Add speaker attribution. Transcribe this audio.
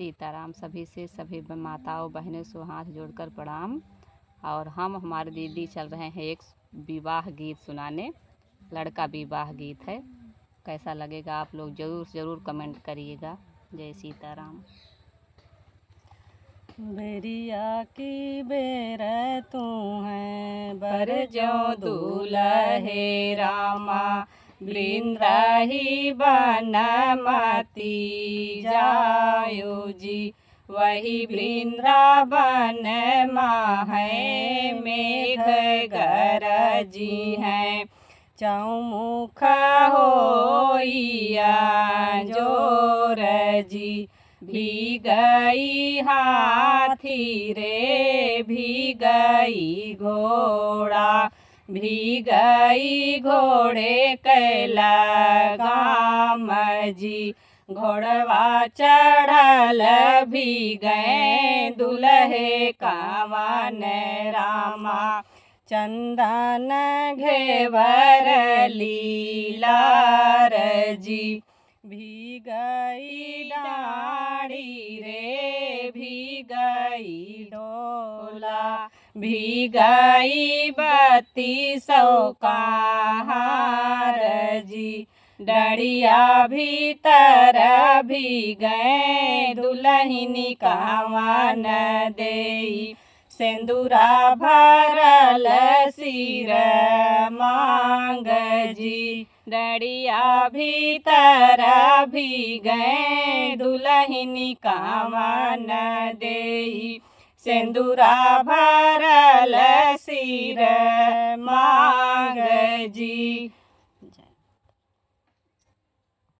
Speaker 1: सीताराम। सभी से सभी माताओं बहनों से हाथ जोड़कर प्रणाम। और हम हमारे दीदी चल रहे हैं एक विवाह गीत सुनाने। लड़का विवाह गीत है। कैसा लगेगा आप लोग ज़रूर कमेंट करिएगा। जय सीताराम।
Speaker 2: बेरिया की बेर तू है
Speaker 1: बर जो दूल्हे रामा, वृंदाही बनमती जायो जी। वही वृंदावन माँ है मेघ गरजी है। चौमुख होइया जोर जी। भी गई हाथी रे भी गई घोड़ा, भी गई घोड़े कैला गाम जी। घोड़वा चढ़ल भी गए दुल्हे कावन रामा। चंदन घेवर लीलार जी। भी गई डाड़ी रे भी गई डोला, भी गई बत्ती सौ का हार जी। डड़िया भीतर भी गए दुल्हनी कावन देई। सिंदूरा भरल सिर मांग जी। डड़िया भीतर भी गए दुल्हनी कावन देई। सिंदूरा भरल सिर मांग जी।